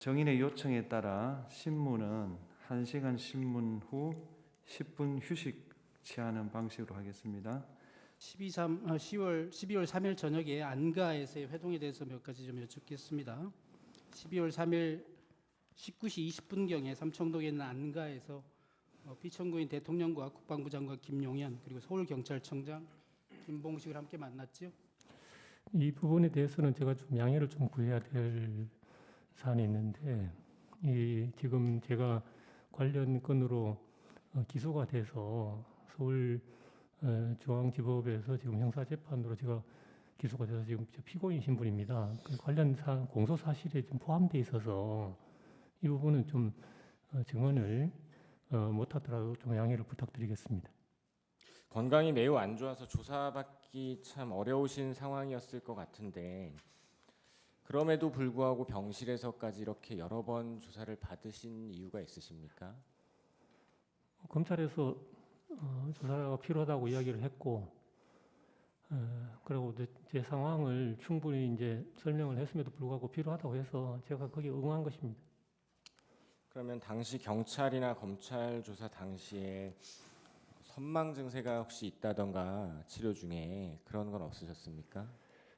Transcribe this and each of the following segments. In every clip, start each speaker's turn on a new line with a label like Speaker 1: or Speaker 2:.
Speaker 1: 정인의 요청에 따라 신문은 1시간 신문 후 10분 휴식 취하는 방식으로 하겠습니다.
Speaker 2: 12월 3일 저녁에 안가에서의 회동에 대해서 몇 가지 좀 여쭙겠습니다. 12월 3일 19시 20분경에 삼청동에 있는 안가에서 피청구인 대통령과 국방부 장관 김용현 그리고 서울경찰청장 김봉식을 함께 만났죠.
Speaker 3: 이 부분에 대해서는 제가 좀 양해를 좀 구해야 될 사안이 있는데, 지금 제가 관련 건으로 기소가 돼서 서울 중앙지법에서 지금 형사재판으로 제가 기소가 돼서 지금 피고인 신분입니다. 그 관련 공소 사실에 좀 포함되어 있어서 이 부분은 좀 증언을 못하더라도 좀 양해를 부탁드리겠습니다.
Speaker 4: 건강이 매우 안 좋아서 조사받기 참 어려우신 상황이었을 것 같은데, 그럼에도 불구하고 병실에서까지 이렇게 여러 번 조사를 받으신 이유가 있으십니까?
Speaker 3: 검찰에서 조사가 필요하다고 이야기를 했고, 그리고 제 상황을 충분히 이제 설명을 했음에도 불구하고 필요하다고 해서 제가 거기에 응한 것입니다.
Speaker 4: 그러면 당시 경찰이나 검찰 조사 당시에 선망 증세가 혹시 있다던가 치료 중에 그런 건 없으셨습니까?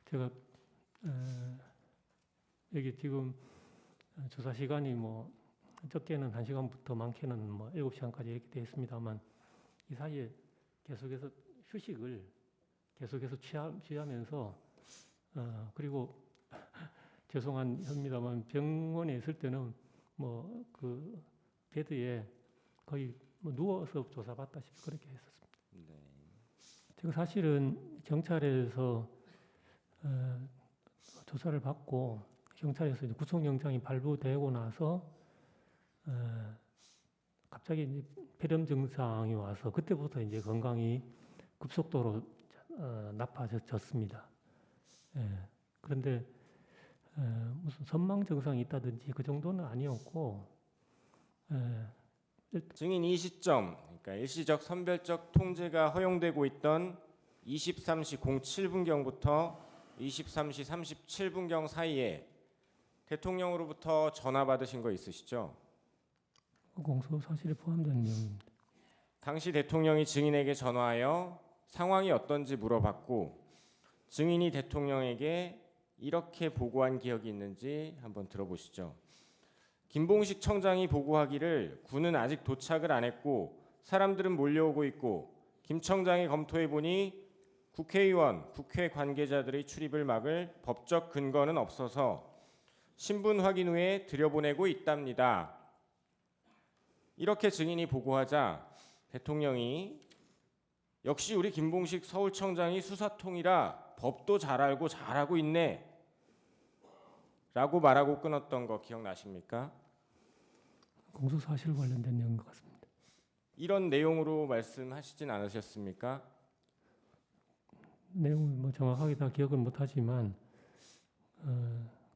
Speaker 3: 제가 여기 지금 조사 시간이 뭐 적게는 1시간부터 많게는 뭐 7시간까지 이렇게 되어 있습니다만, 이 사이에 계속해서 휴식을 계속해서 취하면서 그리고 죄송합니다만 병원에 있을 때는 뭐 그 베드에 거의 뭐 누워서 조사받다시피 그렇게 했었습니다.
Speaker 4: 네.
Speaker 3: 제가 사실은 경찰에서 조사를 받고 경찰에서 이제 구속영장이 발부되고 나서 갑자기 이제 폐렴 증상이 와서 그때부터 이제 건강이 급속도로 나빠졌습니다. 그런데 무슨 선망 증상이 있다든지 그 정도는 아니었고,
Speaker 4: 증인 이 시점, 그러니까 일시적 선별적 통제가 허용되고 있던 23시 07분경부터 23시 37분경 사이에 대통령으로부터 전화 받으신 거 있으시죠?
Speaker 3: 공소 사실에 포함된 내용입니다.
Speaker 4: 당시 대통령이 증인에게 전화하여 상황이 어떤지 물어봤고, 증인이 대통령에게 이렇게 보고한 기억이 있는지 한번 들어보시죠. 김봉식 청장이 보고하기를 군은 아직 도착을 안 했고 사람들은 몰려오고 있고 김 청장이 검토해 보니 국회의원, 국회 관계자들의 출입을 막을 법적 근거는 없어서 신분 확인 후에 들여보내고 있답니다. 이렇게 증인이 보고하자 대통령이 역시 우리 김봉식 서울청장이 수사통이라 법도 잘 알고 잘하고 있네 라고 말하고 끊었던 거 기억나십니까?
Speaker 3: 공소 사실 관련된 내용인 것 같습니다.
Speaker 4: 이런 내용으로 말씀하시진 않으셨습니까?
Speaker 3: 내용을 뭐 정확하게 다 기억은 못하지만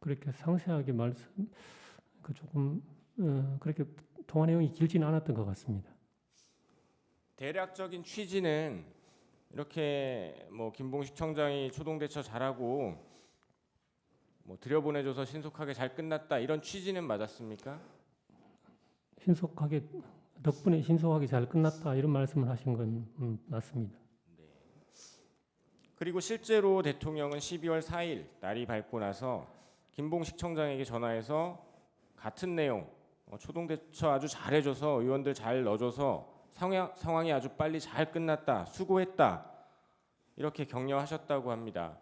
Speaker 3: 그렇게 상세하게 조금 그렇게 통화 내용이 길지는 않았던 것 같습니다.
Speaker 4: 대략적인 취지는 이렇게 뭐 김봉식 청장이 초동대처 잘하고 뭐 들여보내줘서 신속하게 잘 끝났다 이런 취지는 맞았습니까?
Speaker 3: 덕분에 신속하게 잘 끝났다 이런 말씀을 하신 건 맞습니다.
Speaker 4: 네. 그리고 실제로 대통령은 12월 4일 날이 밝고 나서 김봉식 청장에게 전화해서 같은 내용, 초동대처 아주 잘해줘서 의원들 잘 넣어줘서 상황이 아주 빨리 잘 끝났다, 수고했다 이렇게 격려하셨다고 합니다.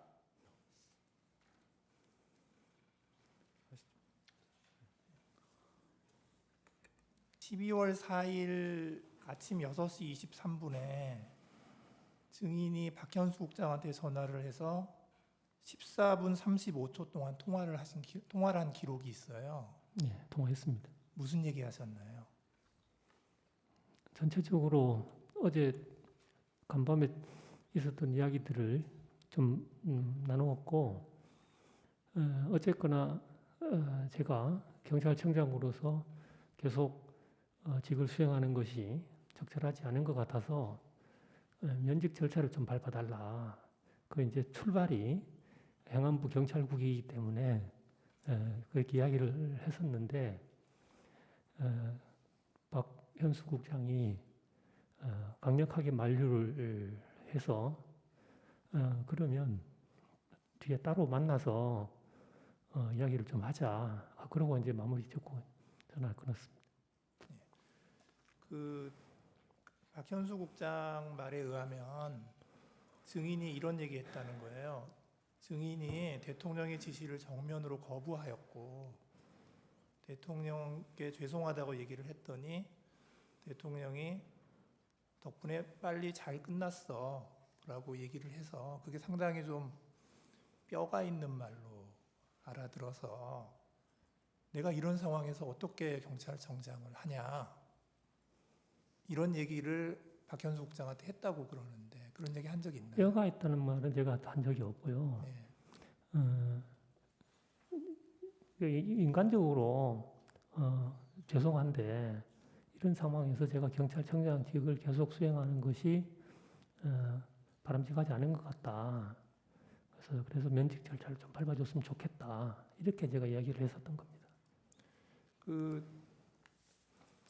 Speaker 5: (12월 4일) 아침 6시 23분에 증인이 박현수 국장한테 전화를 해서 14분 35초 동안 통화를 한 기록이 있어요.
Speaker 3: 네, 통화했습니다.
Speaker 5: 무슨 얘기 하셨나요?
Speaker 3: 전체적으로 어제 간밤에 있었던 이야기들을 좀 나누었고, 어쨌거나 제가 경찰청장으로서 계속 직을 수행하는 것이 적절하지 않은 것 같아서 면직 절차를 좀 밟아달라. 그 이제 출발이 행안부 경찰국이기 때문에 그렇게 이야기를 했었는데 박현수 국장이 강력하게 만류를 해서 그러면 뒤에 따로 만나서 이야기를 좀 하자. 그러고 이제 마무리 짓고 전화를 끊었습니다.
Speaker 5: 그 박현수 국장 말에 의하면 증인이 이런 얘기했다는 거예요. 증인이 대통령의 지시를 정면으로 거부하였고 대통령께 죄송하다고 얘기를 했더니 대통령이 덕분에 빨리 잘 끝났어 라고 얘기를 해서 그게 상당히 좀 뼈가 있는 말로 알아들어서 내가 이런 상황에서 어떻게 경찰청장을 하냐 이런 얘기를 박현수 국장한테 했다고 그러는데 그런 얘기 한 적이 있나요?
Speaker 3: 뼈가 있다는 말은 제가 한 적이 없고요. 인간적으로 죄송한데 이런 상황에서 제가 경찰청장직을 계속 수행하는 것이 바람직하지 않은 것 같다. 그래서 면직 절차를 좀 밟아줬으면 좋겠다. 이렇게 제가 이야기를 했었던 겁니다.
Speaker 5: 그